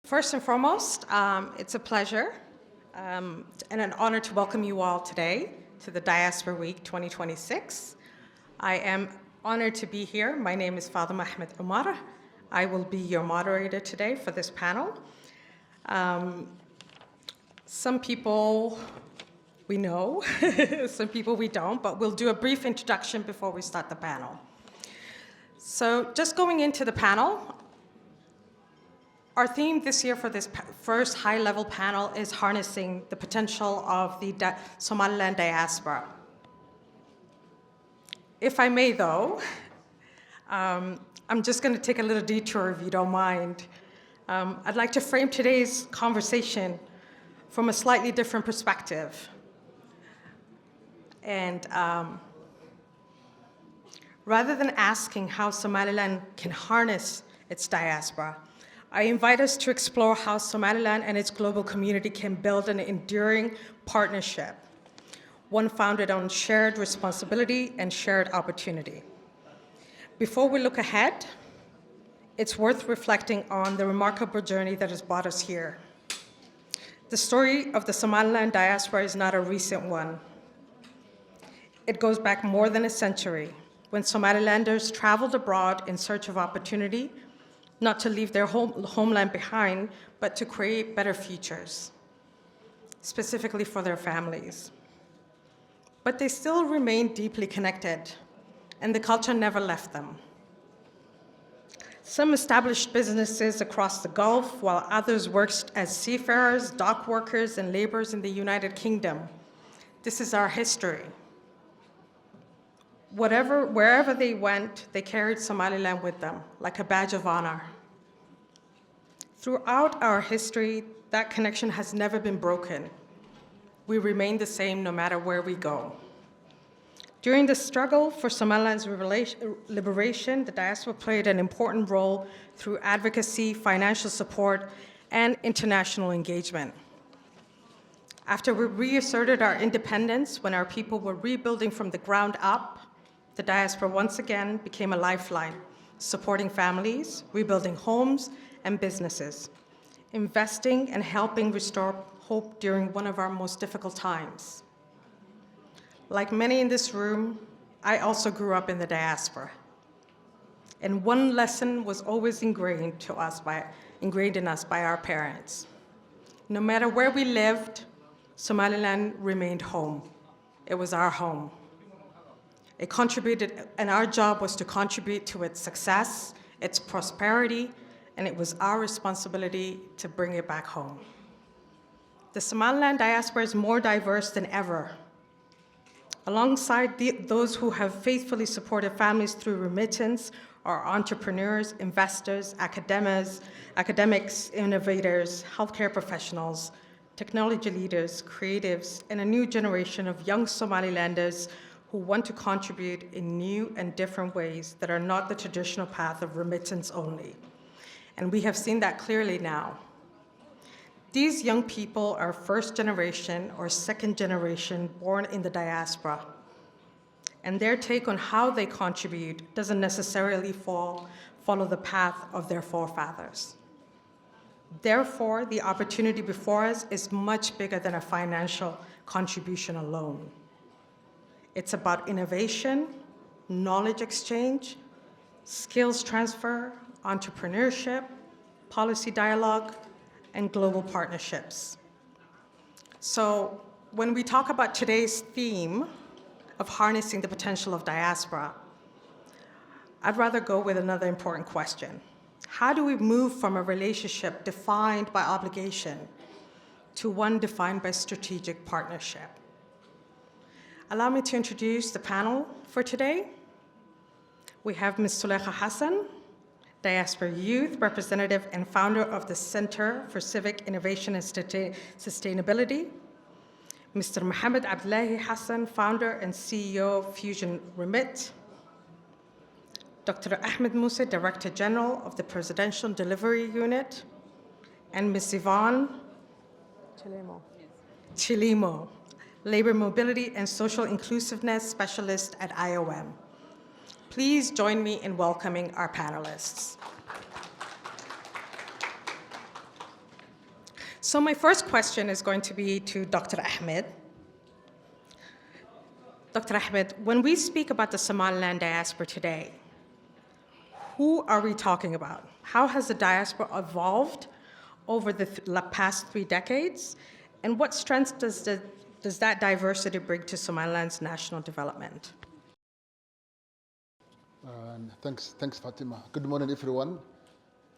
First and foremost, it's a pleasure and an honor to welcome you all today to the Diaspora Week 2026. I am honored to be here. My name is Fatima Ahmed Umar. I will be your moderator today for this panel. Some people we know, some people we don't, but we'll do a brief introduction before we start the panel. So just going into the panel, our theme this year for this first high-level panel is harnessing the potential of the Somaliland diaspora. If I may, though, I'm just going to take a little detour, if you don't mind. I'd like to frame today's conversation from a slightly different perspective. And rather than asking how Somaliland can harness its diaspora, I invite us to explore how Somaliland and its global community can build an enduring partnership, one founded on shared responsibility and shared opportunity. Before we look ahead, it's worth reflecting on the remarkable journey that has brought us here. The story of the Somaliland diaspora is not a recent one. It goes back more than a century, when Somalilanders traveled abroad in search of opportunity, not to leave their homeland behind, but to create better futures, specifically for their families. But they still remain deeply connected, and the culture never left them. Some established businesses across the Gulf, while others worked as seafarers, dock workers, and laborers in the United Kingdom. This is our history. Wherever they went, they carried Somaliland with them, like a badge of honor. Throughout our history, that connection has never been broken. We remain the same no matter where we go. During the struggle for Somaliland's liberation, the diaspora played an important role through advocacy, financial support, and international engagement. After we reasserted our independence, when our people were rebuilding from the ground up, the diaspora once again became a lifeline, supporting families, rebuilding homes and businesses, investing and helping restore hope during one of our most difficult times. Like many in this room, I also grew up in the diaspora. And one lesson was always ingrained in us by our parents. No matter where we lived, Somaliland remained home. It was our home. It contributed, and our job was to contribute to its success, its prosperity, and it was our responsibility to bring it back home. The Somaliland diaspora is more diverse than ever. Alongside those who have faithfully supported families through remittance are entrepreneurs, investors, academics, innovators, healthcare professionals, technology leaders, creatives, and a new generation of young Somalilanders who want to contribute in new and different ways that are not the traditional path of remittance only. And we have seen that clearly now. These young people are first generation or second generation born in the diaspora. And their take on how they contribute doesn't necessarily follow the path of their forefathers. Therefore, the opportunity before us is much bigger than a financial contribution alone. It's about innovation, knowledge exchange, skills transfer, entrepreneurship, policy dialogue, and global partnerships. So when we talk about today's theme of harnessing the potential of diaspora, I'd rather go with another important question. How do we move from a relationship defined by obligation to one defined by strategic partnership? Allow me to introduce the panel for today. We have Ms. Zulekha Hassan, Diaspora Youth Representative and founder of the Center for Civic Innovation and Sustainability. Mr. Mohammed Abdullahi Hassan, founder and CEO of Fusion Remit. Dr. Ahmed Musa, Director General of the Presidential Delivery Unit. And Ms. Yvonne Chilimo, Labor Mobility and Social Inclusiveness Specialist at IOM. Please join me in welcoming our panelists. So my first question is going to be to Dr. Ahmed. Dr. Ahmed, when we speak about the Somaliland diaspora today, who are we talking about? How has the diaspora evolved over the past 3 decades? And what strengths does that diversity bring to Somaliland's national development? Thanks, Fatima. Good morning, everyone.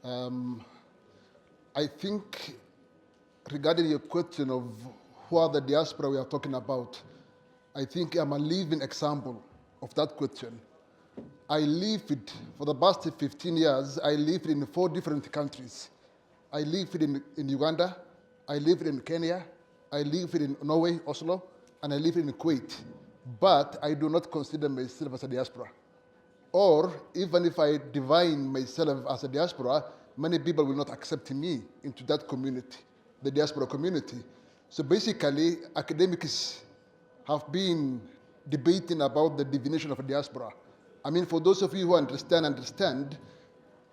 I think regarding your question of who are the diaspora we are talking about, I think I'm a living example of that question. I lived, for the past 15 years, I lived in 4 different countries. I lived in Uganda, I lived in Kenya, I lived in Norway, Oslo, and I live in Kuwait. But I do not consider myself as a diaspora. Or even if I define myself as a diaspora, many people will not accept me into that community, the diaspora community. So basically, academics have been debating about the definition of a diaspora. I mean, for those of you who understand,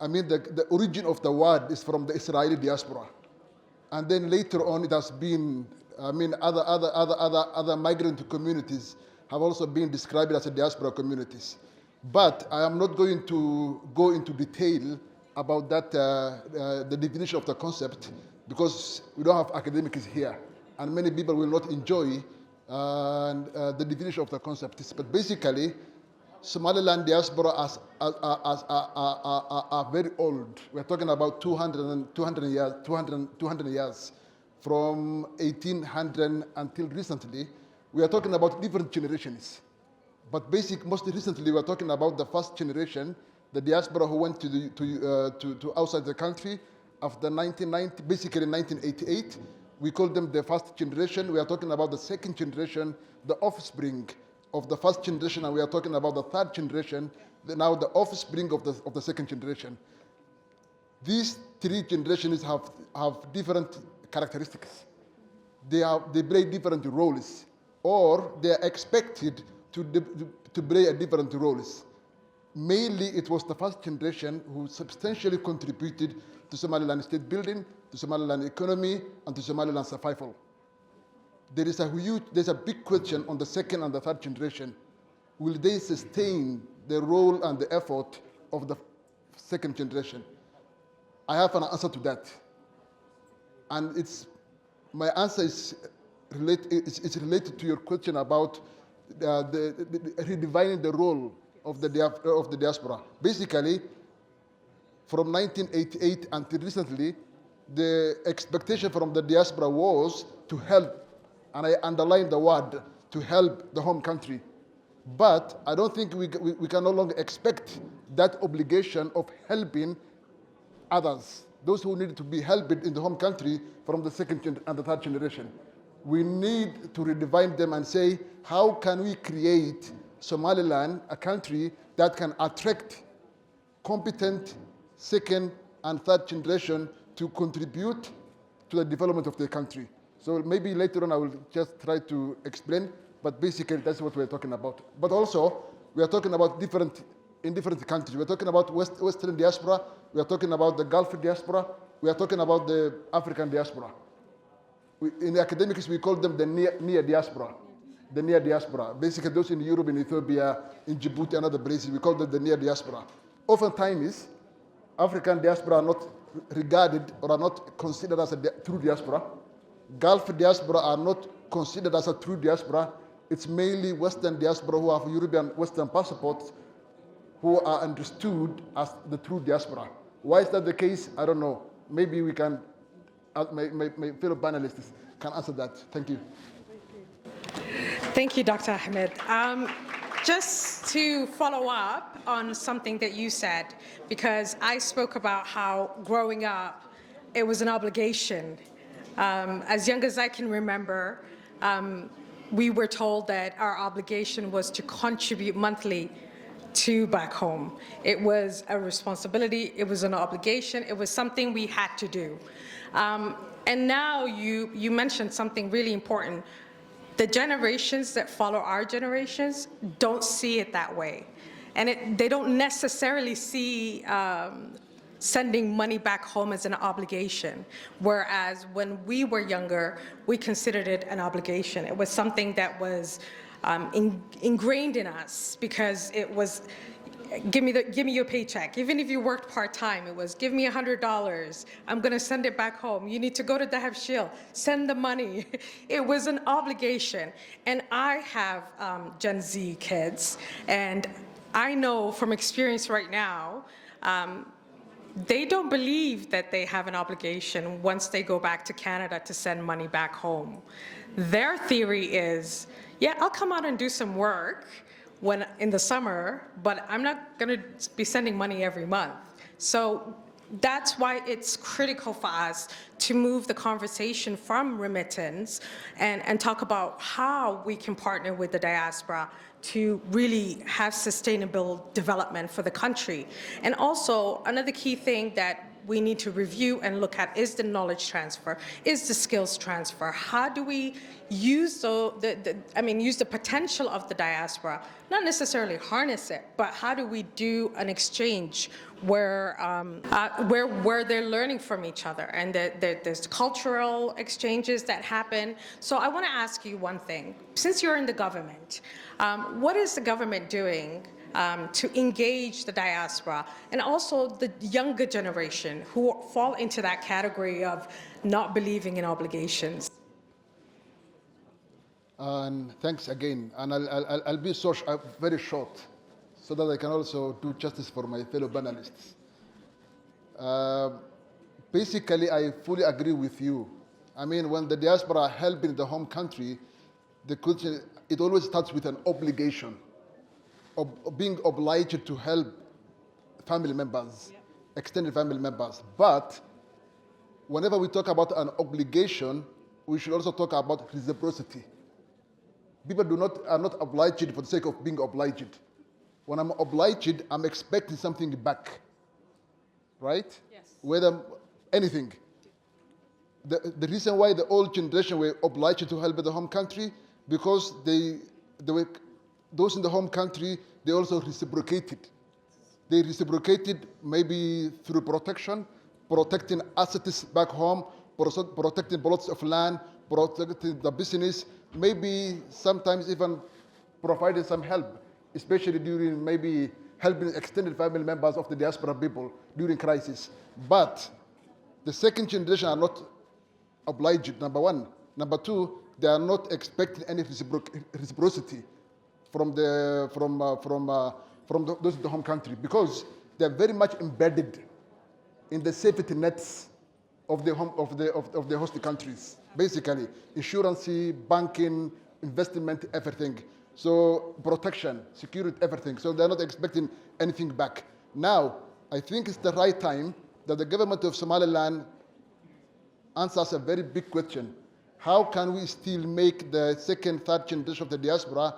I mean, the origin of the word is from the Israeli diaspora. And then later on, it has been, I mean, other migrant communities have also been described as a diaspora communities. But I am not going to go into detail about that, the definition of the concept, because we don't have academics here, and many people will not enjoy the definition of the concept. But basically, Somaliland diaspora are very old. We're talking about 200 years, from 1800 until recently. We are talking about different generations. But most recently, we're talking about the first generation, the diaspora who went to outside the country after 1990, basically 1988. We call them the first generation. We are talking about the second generation, the offspring of the first generation, and we are talking about the third generation, now the offspring of the second generation. These 3 generations have different characteristics. They play different roles, or they are expected to play different roles. Mainly, it was the first generation who substantially contributed to Somaliland state building, to Somaliland economy, and to Somaliland survival. There's a big question on the second and the third generation. Will they sustain the role and the effort of the second generation? I have an answer to that. And my answer is related to your question about redefining the role of the diaspora. Basically, from 1988 until recently, the expectation from the diaspora was to help, and I underline the word, to help the home country. But I don't think we can no longer expect that obligation of helping others, those who need to be helped in the home country from the second and the third generation. We need to redefine them and say, how can we create Somaliland, a country that can attract competent second and third generation to contribute to the development of the country. So maybe later on I will just try to explain, but basically that's what we're talking about. But also, we are talking about in different countries. We're talking about Western diaspora, we are talking about the Gulf diaspora, we are talking about the African diaspora. In the academics, we call them the near diaspora. The near diaspora. Basically, those in Europe, in Ethiopia, in Djibouti, and other places, we call them the near diaspora. Oftentimes, African diaspora are not regarded or are not considered as a true diaspora. Gulf diaspora are not considered as a true diaspora. It's mainly Western diaspora who have European Western passports who are understood as the true diaspora. Why is that the case? I don't know. Maybe we can, my fellow panelists can answer that. Thank you. Thank you, Dr. Ahmed. Just to follow up on something that you said, because I spoke about how growing up, it was an obligation. As young as I can remember, we were told that our obligation was to contribute monthly to back home. It was a responsibility, it was an obligation, it was something we had to do. And now you mentioned something really important. The generations that follow our generations don't see it that way. And they don't necessarily see sending money back home as an obligation, whereas when we were younger, we considered it an obligation. It was something that was ingrained in us because it was, give me your paycheck. Even if you worked part-time, it was, give me $100. I'm gonna send it back home. You need to go to Dahab Shield, send the money. It was an obligation. And I have Gen Z kids, and I know from experience right now, they don't believe that they have an obligation once they go back to Canada to send money back home. Their theory is, yeah, I'll come out and do some work when in the summer, but I'm not going to be sending money every month. So that's why it's critical for us to move the conversation from remittance and talk about how we can partner with the diaspora to really have sustainable development for the country. And also, another key thing that we need to review and look at is the knowledge transfer, is the skills transfer. How do we use use the potential of the diaspora, not necessarily harness it, but how do we do an exchange where they're learning from each other, and there's cultural exchanges that happen. So I want to ask you one thing. Since you're in the government, what is the government doing to engage the diaspora and also the younger generation who fall into that category of not believing in obligations? And thanks again. And I'll be very short so that I can also do justice for my fellow panelists. Basically, I fully agree with you. I mean, when the diaspora are helping the home country, it always starts with an obligation of being obliged to help family members, extended family members. But whenever we talk about an obligation, we should also talk about reciprocity. People are not obliged for the sake of being obliged. When I'm obliged, I'm expecting something back, right? Yes. Whether anything. The reason why the old generation were obliged to help the home country, because those in the home country, they also reciprocated. They reciprocated maybe through protection, protecting assets back home, protecting plots of land, protecting the business, maybe sometimes even providing some help, especially during maybe helping extended family members of the diaspora people during crisis. But the second generation are not obliged, number one. Number two, they are not expecting any reciprocity from those in the home country, because they're very much embedded in the safety nets of the host countries. Basically, insurance, banking, investment, everything. So protection, security, everything. So they're not expecting anything back. Now, I think it's the right time that the government of Somaliland answers a very big question. How can we still make the second, third generation of the diaspora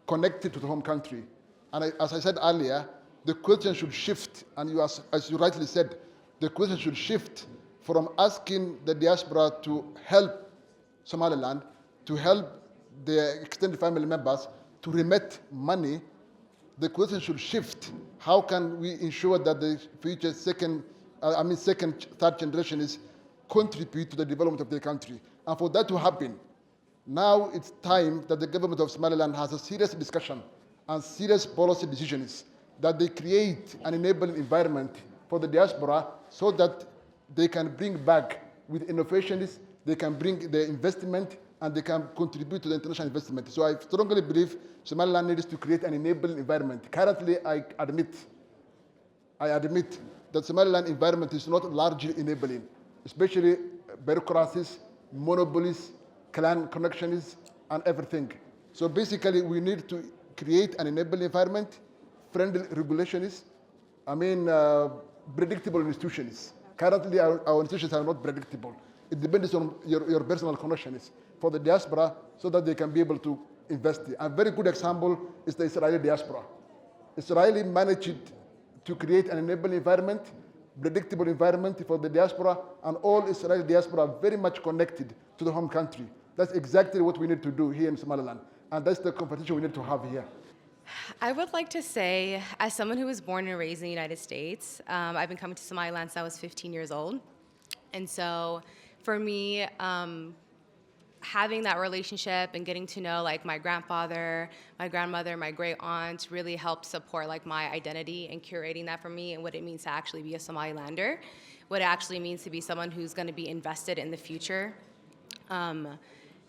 connected to the home country? And as I said earlier, the question should shift, and as you rightly said, the question should shift from asking the diaspora to help Somaliland, to help their extended family members, to remit money. The question should shift. How can we ensure that the future second, third generation is contribute to the development of their country? And for that to happen, now it's time that the government of Somaliland has a serious discussion and serious policy decisions, that they create an enabling environment for the diaspora so that they can bring back with innovations, they can bring the investment, and they can contribute to the international investment. So I strongly believe Somaliland needs to create an enabling environment. Currently, I admit that Somaliland environment is not largely enabling, especially bureaucracies, monopolies, clan connections, and everything. So basically, we need to create an enabling environment, friendly regulations, predictable institutions. Currently, our institutions are not predictable. It depends on your personal connections for the diaspora so that they can be able to invest. A very good example is the Israeli diaspora. Israeli managed to create an enabling environment, predictable environment for the diaspora, and all Israeli diaspora are very much connected to the home country. That's exactly what we need to do here in Somaliland, and that's the competition we need to have here. I would like to say, as someone who was born and raised in the United States, I've been coming to Somaliland since I was 15 years old. And so for me, having that relationship and getting to know like my grandfather, my grandmother, my great aunt really helped support like my identity and curating that for me and what it means to actually be a Somalilander, what it actually means to be someone who's going to be invested in the future.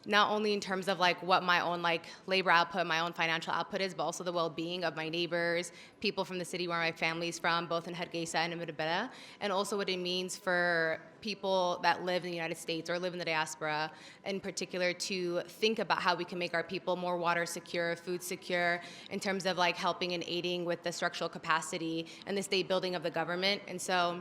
Not only in terms of like what my own like labor output, my own financial output is, but also the well-being of my neighbors, people from the city where my family's from, both in Hargeisa and in Mirbera, and also what it means for people that live in the United States or live in the diaspora in particular to think about how we can make our people more water secure, food secure, in terms of like helping and aiding with the structural capacity and the state building of the government. And so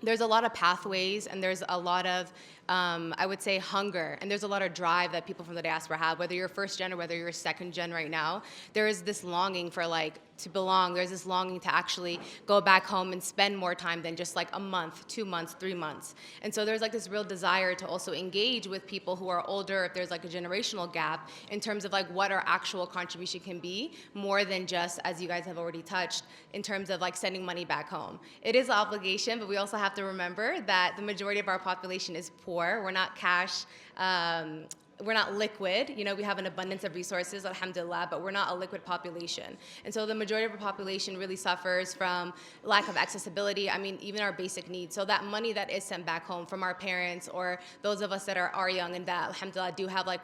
there's a lot of pathways and there's a lot of I would say hunger, and there's a lot of drive that people from the diaspora have, whether you're first gen or whether you're second gen right now. There is this longing for like to belong. There's this longing to actually go back home and spend more time than just like a month, 2 months, 3 months. And so there's like this real desire to also engage with people who are older, if there's like a generational gap in terms of like what our actual contribution can be, more than just, as you guys have already touched, in terms of like sending money back home. It is an obligation, but we also have to remember that the majority of our population is poor. We're not cash, we're not liquid. You know, we have an abundance of resources, alhamdulillah, but we're not a liquid population. And so the majority of our population really suffers from lack of accessibility. I mean, even our basic needs. So that money that is sent back home from our parents or those of us that are young and that, alhamdulillah, do have like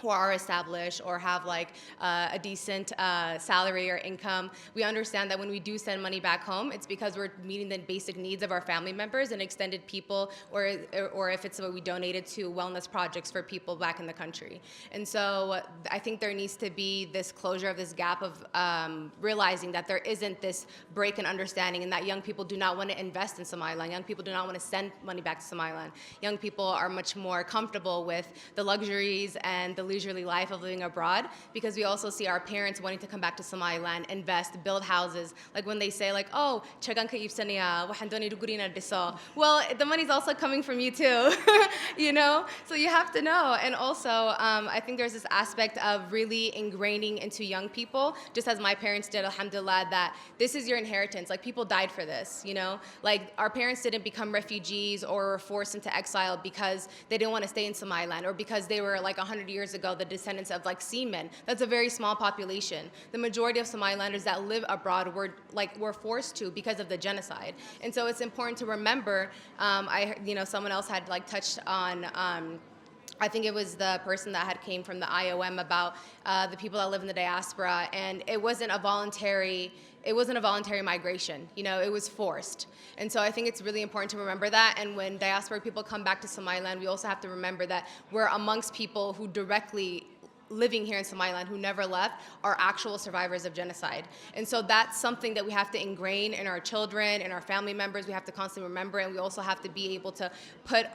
who are established or have like a decent salary or income, we understand that when we do send money back home, it's because we're meeting the basic needs of our family members and extended people, or if it's what we donated to wellness projects for people back in the country. And so I think there needs to be this closure of this gap of realizing that there isn't this break in understanding and that young people do not want to invest in Somaliland. Young people do not want to send money back to Somaliland. Young people are much more comfortable with the luxuries and the leisurely life of living abroad, because we also see our parents wanting to come back to Somaliland, invest, build houses. Like when they say like, oh, chagan ka ibsaniya, wahandoni rugurina diso. Well, the money's also coming from you too, you know? So you have to know. And also, I think there's this aspect of really ingraining into young people, just as my parents did, alhamdulillah, that this is your inheritance. Like people died for this, you know? Like our parents didn't become refugees or were forced into exile because they didn't want to stay in Somaliland or because they were like 100 years ago the descendants of like seamen. That's a very small population. The majority of Somalilanders that live abroad were forced to because of the genocide. And so it's important to remember. Someone else had like touched on. I think it was the person that had came from the IOM about the people that live in the diaspora, and it wasn't a voluntary migration, you know, it was forced. And so I think it's really important to remember that. And when diaspora people come back to Somaliland, we also have to remember that we're amongst people who directly living here in Somaliland who never left are actual survivors of genocide. And so that's something that we have to ingrain in our children, in our family members. We have to constantly remember, and we also have to be able to put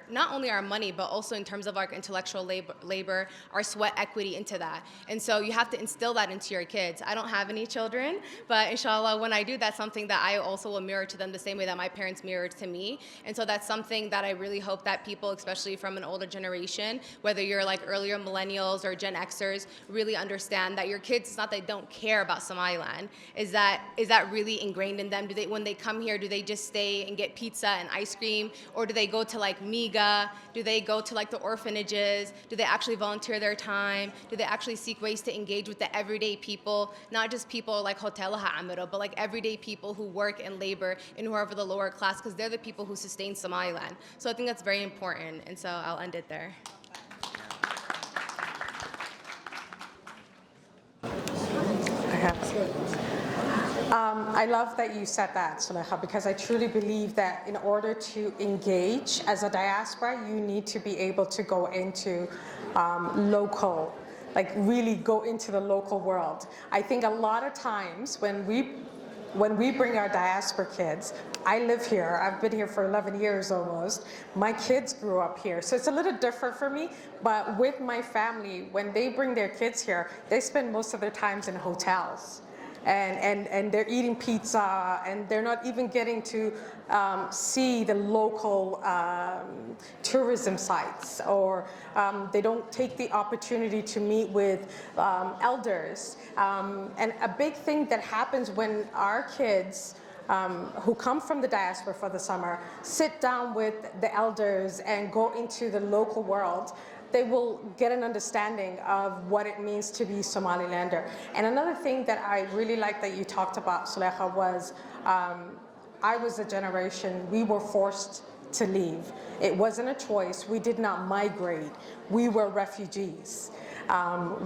not only our money, but also in terms of our intellectual labor, our sweat equity into that. And so you have to instill that into your kids. I don't have any children, but inshallah, when I do, that's something that I also will mirror to them the same way that my parents mirrored to me. And so that's something that I really hope that people, especially from an older generation, whether you're like earlier millennials or Gen Xers, really understand that your kids, it's not that they don't care about Somaliland, is that really ingrained in them? When they come here, do they just stay and get pizza and ice cream? Or do they go to like Miga? Do they go to like the orphanages? Do they actually volunteer their time? Do they actually seek ways to engage with the everyday people? Not just people like Hotelaha Amiro, but like everyday people who work and labor and who are of the lower class, because they're the people who sustain Somaliland. So I think that's very important, and so I'll end it there. I love that you said that, Suleha, because I truly believe that in order to engage as a diaspora, you need to be able to go into local, like really go into the local world. I think a lot of times when we bring our diaspora kids, I live here, I've been here for 11 years almost, my kids grew up here, so it's a little different for me, but with my family, when they bring their kids here, they spend most of their times in hotels. and they're eating pizza, and they're not even getting to see the local tourism sites, or they don't take the opportunity to meet with elders. And a big thing that happens when our kids who come from the diaspora for the summer sit down with the elders and go into the local world, they will get an understanding of what it means to be Somalilander. And another thing that I really like that you talked about, Sulekha, was I was a generation, we were forced to leave. It wasn't a choice. We did not migrate. We were refugees.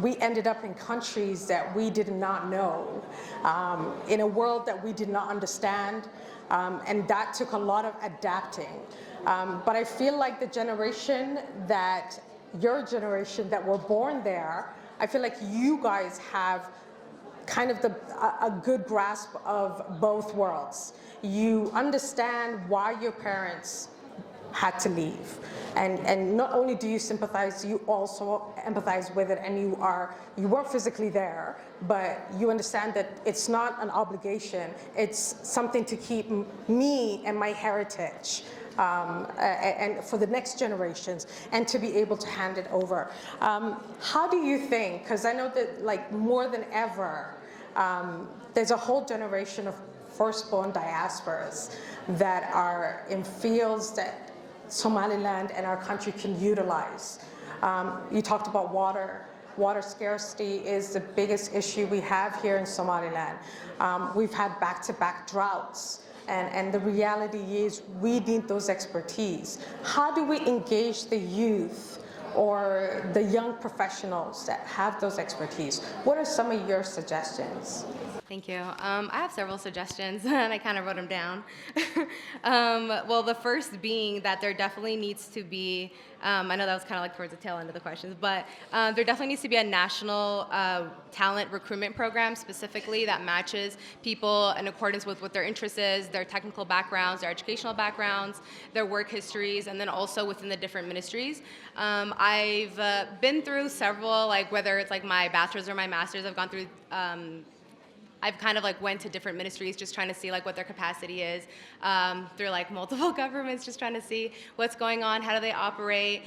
We ended up in countries that we did not know, in a world that we did not understand, and that took a lot of adapting. But I feel like the generation that, your generation that were born there, I feel like you guys have kind of a good grasp of both worlds. You understand why your parents had to leave. And not only do you sympathize, you also empathize with it, and you weren't physically there, but you understand that it's not an obligation, it's something to keep me and my heritage, and for the next generations, and to be able to hand it over. How do you think, because I know that like more than ever, there's a whole generation of firstborn diasporas that are in fields that Somaliland and our country can utilize. You talked about water. Water scarcity is the biggest issue we have here in Somaliland. We've had back-to-back droughts, and the reality is we need those expertise. How do we engage the youth or the young professionals that have those expertise? What are some of your suggestions? Thank you. I have several suggestions, and I kind of wrote them down. Well, the first being that there definitely needs to be, I know that was kind of like towards the tail end of the questions, but there definitely needs to be a national talent recruitment program specifically that matches people in accordance with what their interest is, their technical backgrounds, their educational backgrounds, their work histories, and then also within the different ministries. I've been through several, like whether it's like my bachelor's or my master's, I've gone through I've kind of like went to different ministries just trying to see like what their capacity is through like multiple governments, just trying to see what's going on, how do they operate,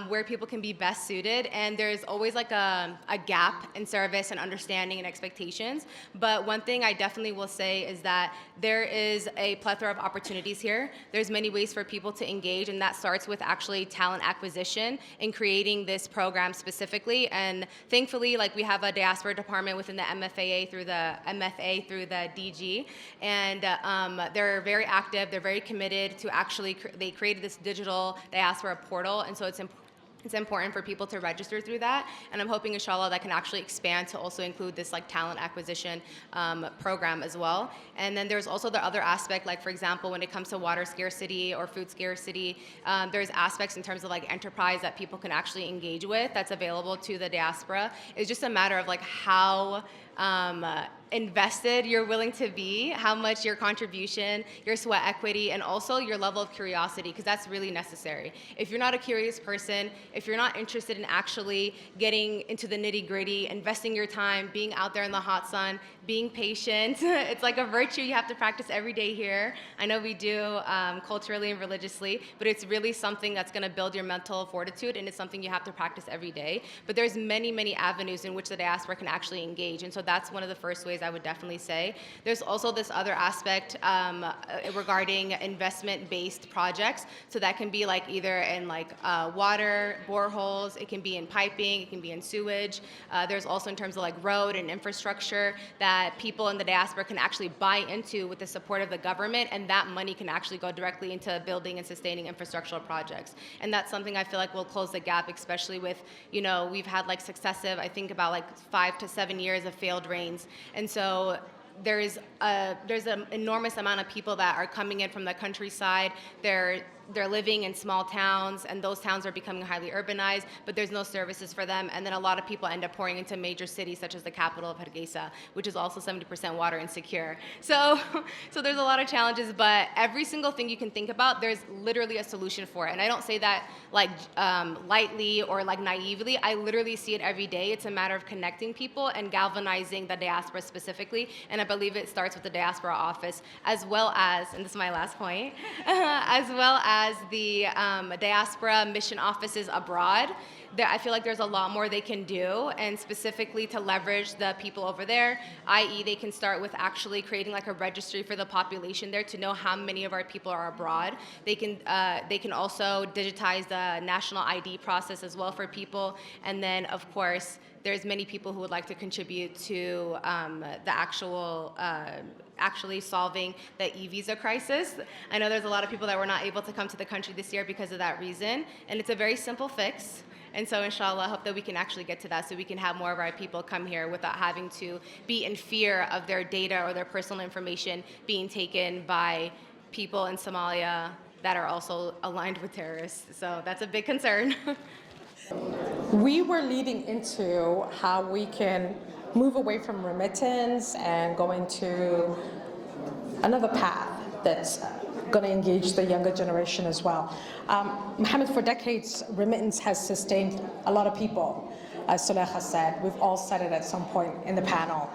where people can be best suited. And there's always like a gap in service and understanding and expectations. But one thing I definitely will say is that there is a plethora of opportunities here. There's many ways for people to engage, and that starts with actually talent acquisition and creating this program specifically. And thankfully, like we have a diaspora department within the MFA through the DG, and they're very active, they're very committed to actually, they created this digital diaspora portal, and so it's important for people to register through that, and I'm hoping, inshallah, that can actually expand to also include this like talent acquisition program as well. And then there's also the other aspect, like for example, when it comes to water scarcity or food scarcity, there's aspects in terms of like enterprise that people can actually engage with that's available to the diaspora. It's just a matter of like how invested you're willing to be, how much your contribution, your sweat equity, and also your level of curiosity, because that's really necessary. If you're not a curious person, if you're not interested in actually getting into the nitty-gritty, investing your time, being out there in the hot sun, being patient, it's like a virtue you have to practice every day here. I know we do culturally and religiously, but it's really something that's going to build your mental fortitude, and it's something you have to practice every day. But there's many, many avenues in which the diaspora can actually engage, and so that's one of the first ways I would definitely say. There's also this other aspect regarding investment-based projects. So that can be like either in like water, boreholes, it can be in piping, it can be in sewage. There's also in terms of like road and infrastructure that people in the diaspora can actually buy into with the support of the government, and that money can actually go directly into building and sustaining infrastructural projects. And that's something I feel like will close the gap, especially with, you know, we've had like successive, I think about like 5 to 7 years of failed rains. And so there's an enormous amount of people that are coming in from the countryside. They're they're living in small towns, and those towns are becoming highly urbanized, but there's no services for them. And then a lot of people end up pouring into major cities, such as the capital of Hargeisa, which is also 70% water insecure. So there's a lot of challenges, but every single thing you can think about, there's literally a solution for it. And I don't say that like lightly or like naively. I literally see it every day. It's a matter of connecting people and galvanizing the diaspora specifically. And I believe it starts with the diaspora office, as well as, and this is my last point, as well as the diaspora mission offices abroad. I feel like there's a lot more they can do, and specifically to leverage the people over there, i.e. they can start with actually creating like a registry for the population there to know how many of our people are abroad. They can also digitize the national ID process as well for people, and then of course there's many people who would like to contribute to the actually solving the e-visa crisis. I know there's a lot of people that were not able to come to the country this year because of that reason, and it's a very simple fix. And so inshallah, I hope that we can actually get to that so we can have more of our people come here without having to be in fear of their data or their personal information being taken by people in Somalia that are also aligned with terrorists. So that's a big concern. We were leading into how we can move away from remittance and go into another path that's going to engage the younger generation as well. Mohammed, for decades, remittance has sustained a lot of people. As Sulekha said, we've all said it at some point in the panel.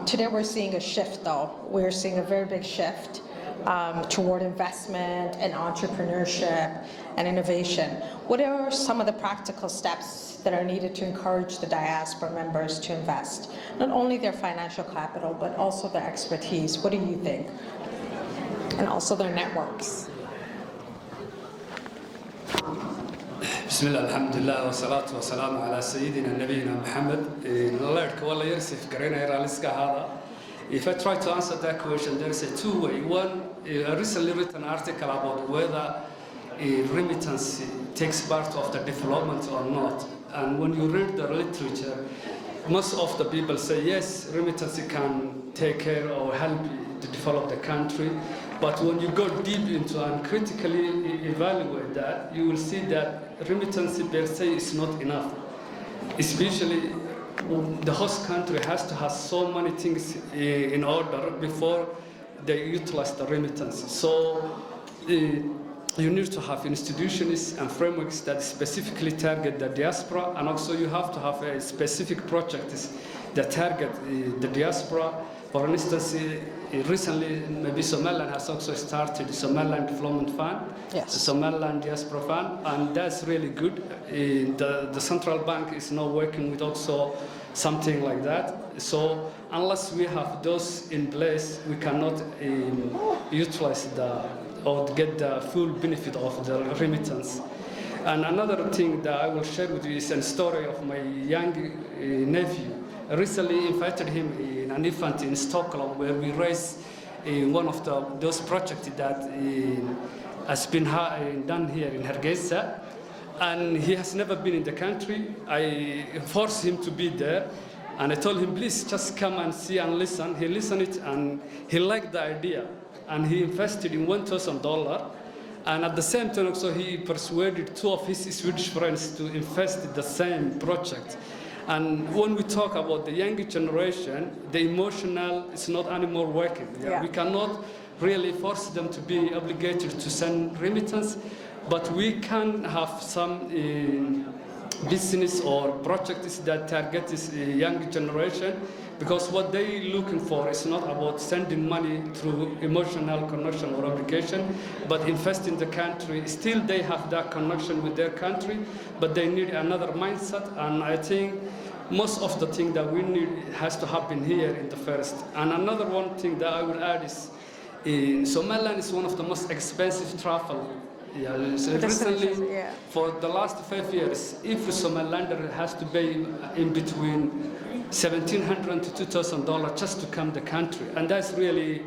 Today we're seeing a shift though. We're seeing a very big shift toward investment and entrepreneurship and innovation. What are some of the practical steps that are needed to encourage the diaspora members to invest? Not only their financial capital, but also their expertise. What do you think? And also their networks. بسم الله الحمد لله والصلاة والسلام على سيدنا نبينا محمد. Lord, والله يرسف قرينا يرالسك هذا. If I try to answer that question, there is a two-way. One, a recently written article about whether a remittance takes part of the development or not. And when you read the literature, most of the people say yes, remittance can take care or help to develop the country. But when you go deep into and critically evaluate that, you will see that remittance per se is not enough. Especially the host country has to have so many things in order before they utilize the remittance. So you need to have institutions and frameworks that specifically target the diaspora, and also you have to have a specific projects that target the diaspora. For instance, recently maybe Somaliland has also started the Somaliland Development Fund, yes. the Somaliland Diaspora Fund, and that's really good. The central bank is now working with also something like that. So unless we have those in place, we cannot utilize or get the full benefit of the remittance. And another thing that I will share with you is a story of my young nephew. I recently invited him in an event in Stockholm where we raised one of those projects that has been done here in Hargeisa. And he has never been in the country. I forced him to be there. And I told him, please just come and see and listen. He listened it and he liked the idea. And he invested in $1,000. And at the same time also he persuaded two of his Swedish friends to invest in the same project. And when we talk about the younger generation, the emotional is not anymore working. Yeah. We cannot really force them to be obligated to send remittance, but we can have some business or projects that target this young generation, because what they're looking for is not about sending money through emotional connection or obligation, but invest in the country. Still they have that connection with their country, but they need another mindset. And I think most of the thing that we need has to happen here in the first. And another one thing that I would add is Somaliland is one of the most expensive travel. Yeah, so recently, yeah. for the last 5 years, every Somalilander has to pay in between $1,700 to $2,000 just to come to the country, and that's really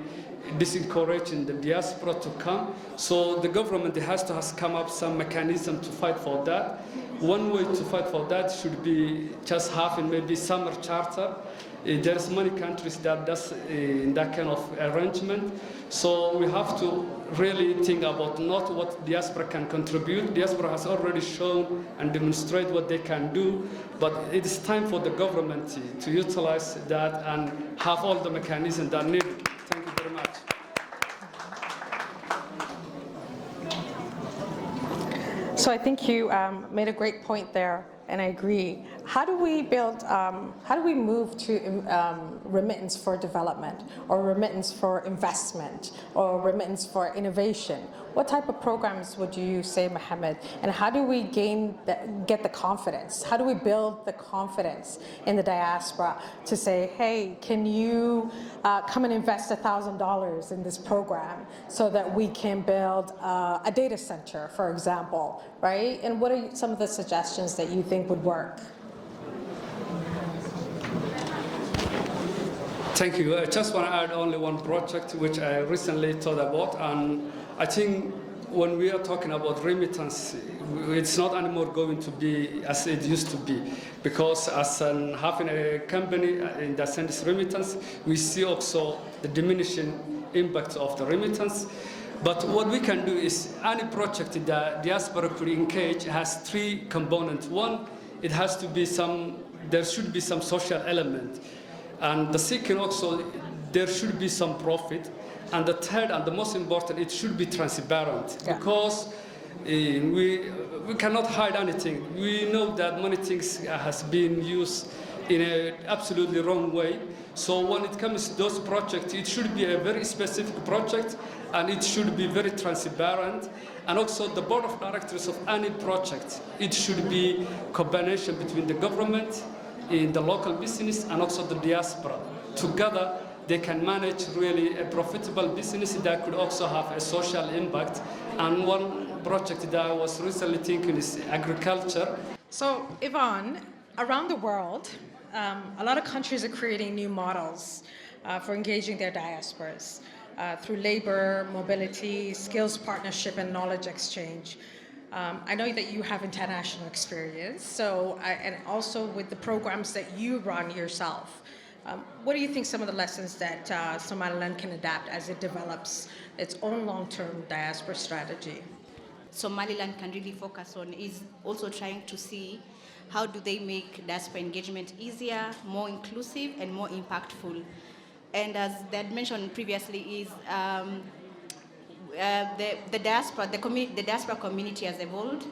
disencouraging the diaspora to come. So the government has to come up some mechanism to fight for that. One way to fight for that should be just having maybe summer charter There's many countries that does that kind of arrangement. So we have to really think about not what diaspora can contribute. Diaspora has already shown and demonstrate what they can do, but it is time for the government to utilize that and have all the mechanisms that need. Thank you very much. So I think you made a great point there, and I agree. How do we build, how do we move to remittance for development, or remittance for investment, or remittance for innovation? What type of programs would you say, Mohammed? And how do we get the confidence? How do we build the confidence in the diaspora to say, hey, can you come and invest $1,000 in this program so that we can build a data center, for example, right? And what are some of the suggestions that you think would work? Thank you. I just want to add only one project which I recently thought about, and I think when we are talking about remittance, it's not anymore going to be as it used to be, because as having a company in that sense remittance, we see also the diminishing impact of the remittance. But what we can do is any project that diaspora could engage has three components. One, it has to be there should be some social element. And the second also, there should be some profit. And the third and the most important, it should be transparent. Yeah. Because we cannot hide anything. We know that many things has been used in an absolutely wrong way. So when it comes to those projects, it should be a very specific project, and it should be very transparent. And also the board of directors of any project, it should be combination between the government, in the local business, and also the diaspora. Together, they can manage really a profitable business that could also have a social impact. And one project that I was recently thinking is agriculture. So, Yvonne, around the world, a lot of countries are creating new models for engaging their diasporas through labor, mobility, skills partnership, and knowledge exchange. I know that you have international experience, and also with the programs that you run yourself. What do you think some of the lessons that Somaliland can adapt as it develops its own long-term diaspora strategy? Somaliland can really focus on is also trying to see how do they make diaspora engagement easier, more inclusive, and more impactful. And as they had mentioned previously, is the diaspora community has evolved,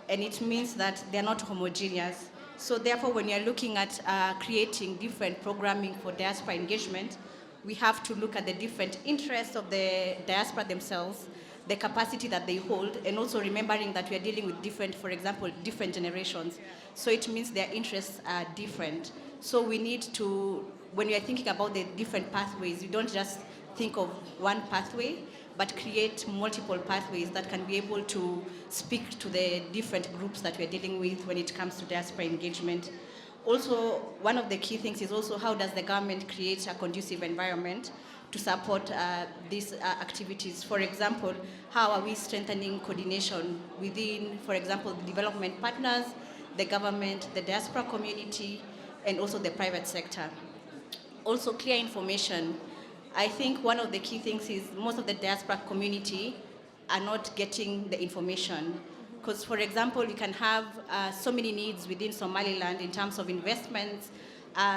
and it means that they're not homogeneous. So therefore, when you're looking at creating different programming for diaspora engagement, we have to look at the different interests of the diaspora themselves, the capacity that they hold, and also remembering that we are dealing with different, for example, different generations. So it means their interests are different. So we need to, when we are thinking about the different pathways, you don't just think of one pathway, but create multiple pathways that can be able to speak to the different groups that we're dealing with when it comes to diaspora engagement. Also, one of the key things is also how does the government create a conducive environment to support these activities. For example, how are we strengthening coordination within, for example, the development partners, the government, the diaspora community, and also the private sector. Also, clear information. I think one of the key things is most of the diaspora community are not getting the information. Because, for example, you can have so many needs within Somaliland in terms of investments,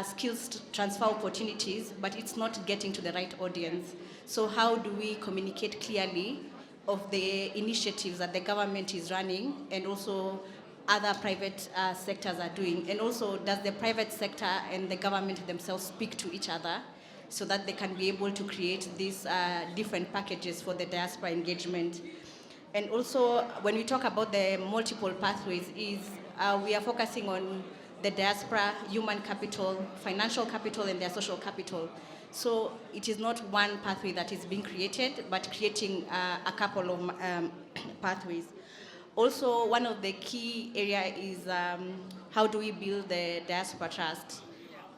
skills transfer opportunities, but it's not getting to the right audience. So how do we communicate clearly of the initiatives that the government is running and also other private sectors are doing? And also, does the private sector and the government themselves speak to each other so that they can be able to create these different packages for the diaspora engagement? And also, when we talk about the multiple pathways, we are focusing on the diaspora, human capital, financial capital, and their social capital. So it is not one pathway that is being created, but creating a couple of pathways. Also, one of the key areas is how do we build the diaspora trust?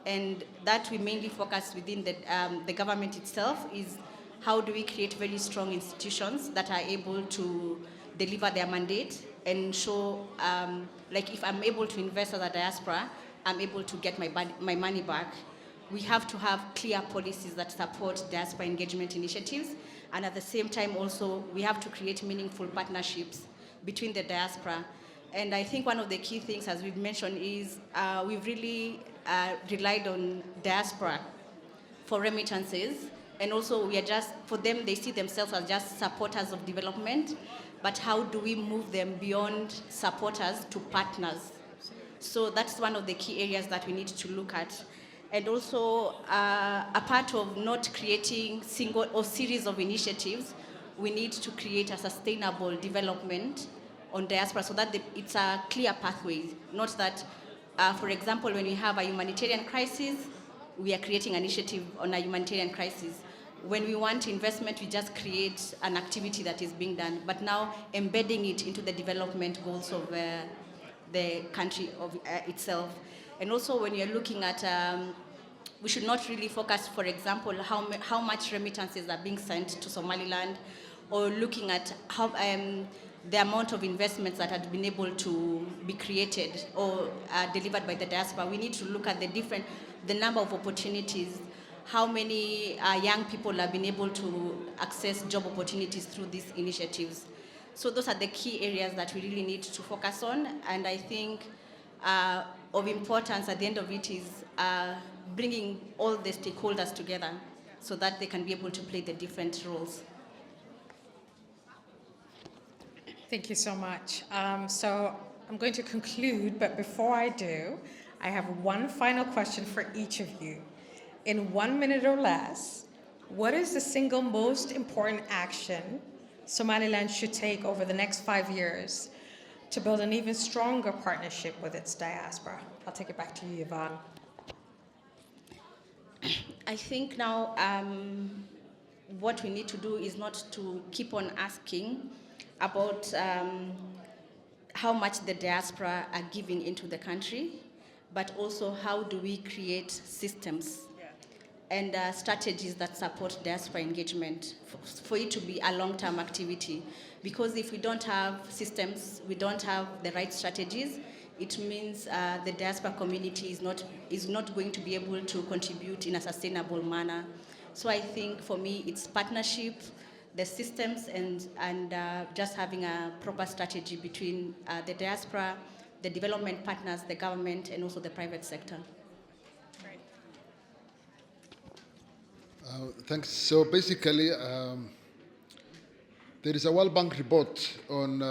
And that we mainly focus within the government itself is how do we create very strong institutions that are able to deliver their mandate and show, like if I'm able to invest as a diaspora, I'm able to get my money back. we have to have clear policies that support diaspora engagement initiatives. And at the same time also, we have to create meaningful partnerships between the diaspora. And I think one of the key things, as we've mentioned, is we've really relied on diaspora for remittances. And also we are just, for them, they see themselves as just supporters of development, but how do we move them beyond supporters to partners? So that's one of the key areas that we need to look at. And also, a part of not creating single or series of initiatives, we need to create a sustainable development on diaspora so that it's a clear pathway. Not that, for example, when we have a humanitarian crisis, we are creating an initiative on a humanitarian crisis. When we want investment, we just create an activity that is being done, but now embedding it into the development goals of the country of itself. And also when you're looking at, we should not really focus, for example, how much remittances are being sent to Somaliland, or looking at how the amount of investments that had been able to be created or delivered by the diaspora. We need to look at the number of opportunities, how many young people have been able to access job opportunities through these initiatives. So those are the key areas that we really need to focus on. And I think of importance at the end of it is bringing all the stakeholders together so that they can be able to play the different roles. Thank you so much. So I'm going to conclude, but before I do, I have one final question for each of you. In 1 minute or less, what is the single most important action Somaliland should take over the next 5 years to build an even stronger partnership with its diaspora? I'll take it back to you, Yvonne. I think now what we need to do is not to keep on asking about how much the diaspora are giving into the country, but also how do we create systems and strategies that support diaspora engagement for it to be a long-term activity. Because if we don't have systems, we don't have the right strategies, it means the diaspora community is not going to be able to contribute in a sustainable manner. So I think for me, it's partnership, the systems, and just having a proper strategy between the diaspora, the development partners, the government, and also the private sector. Thanks. So basically, there is a World Bank report on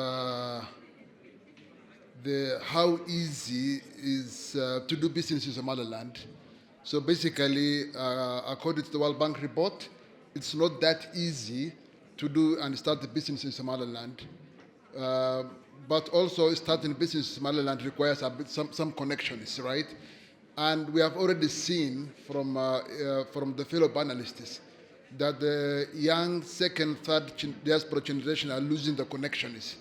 how easy is to do business in Somaliland. So basically, according to the World Bank report, it's not that easy to do and start a business in Somaliland. But also starting business in Somaliland requires some connections, right? And we have already seen from the fellow panelists that the young second, third diaspora generation are losing the connections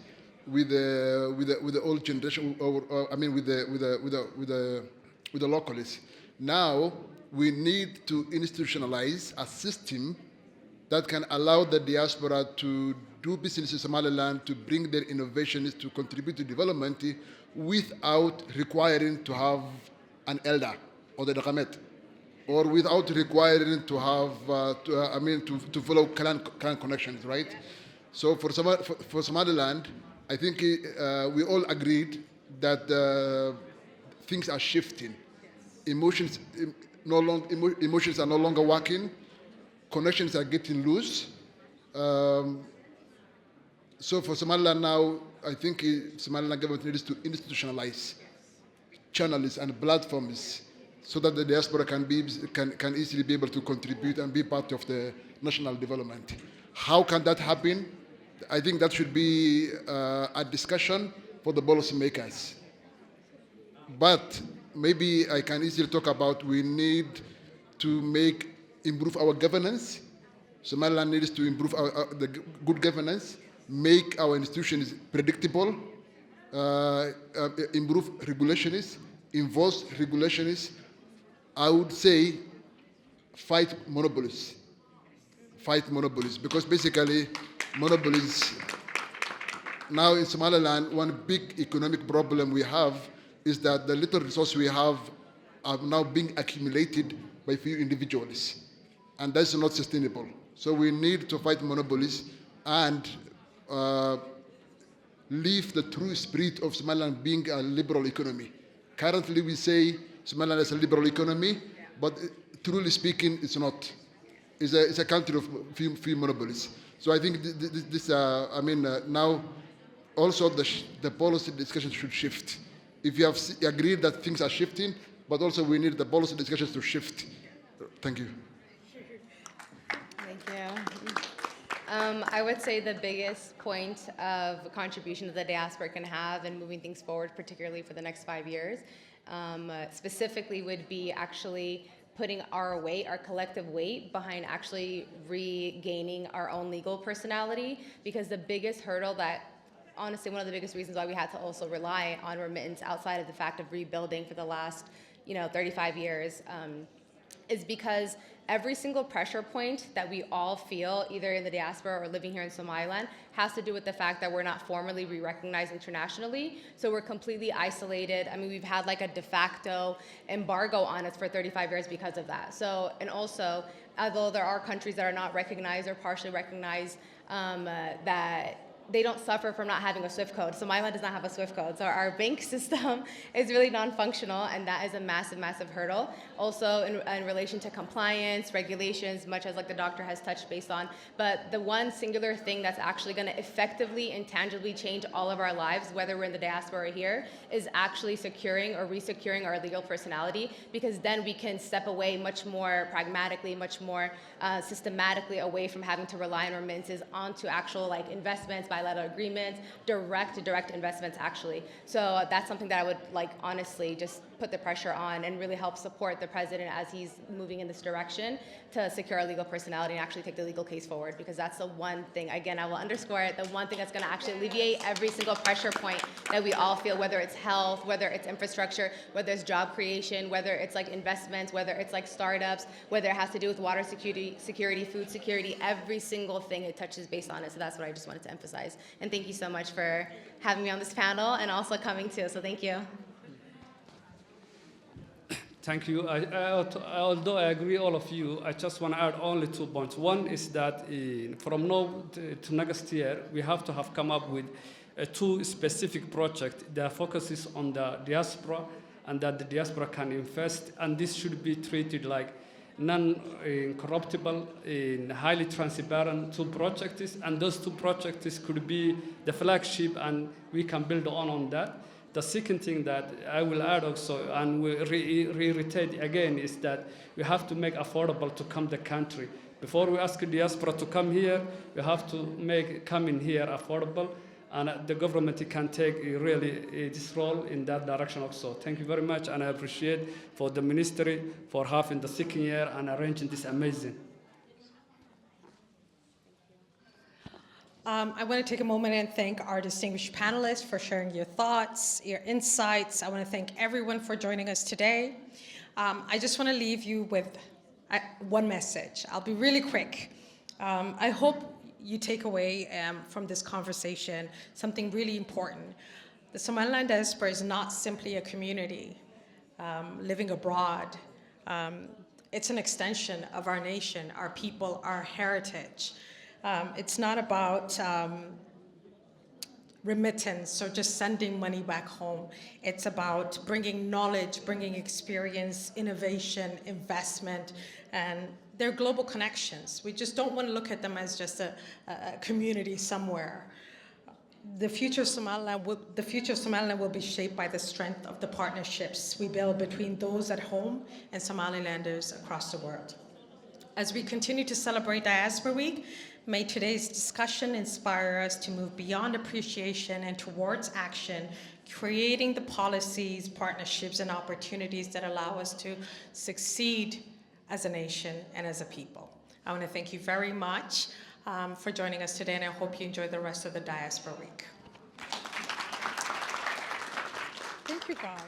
with the old generation, with the localists. Now we need to institutionalize a system that can allow the diaspora to do business in Somaliland, to bring their innovations, to contribute to development without requiring to have an elder or the Dakamet, or without requiring to have, to follow clan connections, right? So for Somaliland, I think we all agreed that things are shifting. Emotions are no longer working. Connections are getting loose. So for Somaliland now, I think Somaliland government needs to institutionalize channels and platforms so that the diaspora can easily be able to contribute and be part of the national development. How can that happen? I think that should be a discussion for the policymakers. But maybe I can easily talk about we need to improve our governance. Somaliland needs to improve the good governance, make our institutions predictable, improve regulations, enforce regulations. I would say fight monopolies. Because basically monopolies, now in Somaliland, one big economic problem we have is that the little resource we have are now being accumulated by few individuals, and that's not sustainable. So we need to fight monopolies and leave the true spirit of Somaliland being a liberal economy. Currently, we say Somaliland is a liberal economy, but truly speaking, it's not. It's a country of few monopolies. So I think now also the policy discussion should shift. If you have agreed that things are shifting, but also we need the policy discussions to shift. Thank you. Thank you. I would say the biggest point of contribution that the diaspora can have in moving things forward, particularly for the next 5 years, specifically would be actually putting our weight, our collective weight, behind actually regaining our own legal personality, because the biggest hurdle that, honestly, one of the biggest reasons why we had to also rely on remittance outside of the fact of rebuilding for the last 35 years is because every single pressure point that we all feel, either in the diaspora or living here in Somaliland, has to do with the fact that we're not formally re-recognized internationally. So we're completely isolated. I mean, we've had like a de facto embargo on us for 35 years because of that. So, and also, although there are countries that are not recognized or partially recognized, that they don't suffer from not having a SWIFT code. Somaliland does not have a SWIFT code. So our bank system is really non-functional, and that is a massive, massive hurdle. Also in relation to compliance, regulations, much as like the doctor has touched base on. But the one singular thing that's actually gonna effectively and tangibly change all of our lives, whether we're in the diaspora or here, is actually securing or resecuring our legal personality, because then we can step away much more pragmatically, much more systematically away from having to rely on remittances onto actual like investments, bilateral agreements, direct investments actually. So that's something that I would like honestly just put the pressure on and really help support the president as he's moving in this direction to secure our legal personality and actually take the legal case forward, because that's the one thing, again, I will underscore it, the one thing that's going to actually alleviate every single pressure point that we all feel, whether it's health, whether it's infrastructure, whether it's job creation, whether it's like investments, whether it's like startups, whether it has to do with water security, food security, every single thing it touches based on it. So that's what I just wanted to emphasize. And thank you so much for having me on this panel and also coming too. So thank you. Thank you. Although I agree all of you, I just want to add only 2 points. One is that from now to next year, we have to have come up with 2 specific projects that focuses on the diaspora and that the diaspora can invest, and this should be treated like non-corruptible, highly transparent 2 projects, and those 2 projects could be the flagship, and we can build on that. The second thing that I will add also, and we reiterate again, is that we have to make affordable to come the country. Before we ask the diaspora to come here, we have to make coming here affordable, and the government can take really this role in that direction also. Thank you very much, and I appreciate for the ministry for having the second year and arranging this amazing. I want to take a moment and thank our distinguished panelists for sharing your thoughts, your insights. I want to thank everyone for joining us today. I just want to leave you with one message. I'll be really quick. I hope you take away from this conversation something really important. The Somaliland diaspora is not simply a community living abroad. It's an extension of our nation, our people, our heritage. It's not about remittance or just sending money back home. It's about bringing knowledge, bringing experience, innovation, investment, and they're global connections. We just don't want to look at them as just a community somewhere. The future of Somaliland will be shaped by the strength of the partnerships we build between those at home and Somalilanders across the world. As we continue to celebrate Diaspora Week, may today's discussion inspire us to move beyond appreciation and towards action, creating the policies, partnerships, and opportunities that allow us to succeed as a nation and as a people. I want to thank you very much for joining us today, and I hope you enjoy the rest of the Diaspora Week. Thank you, guys.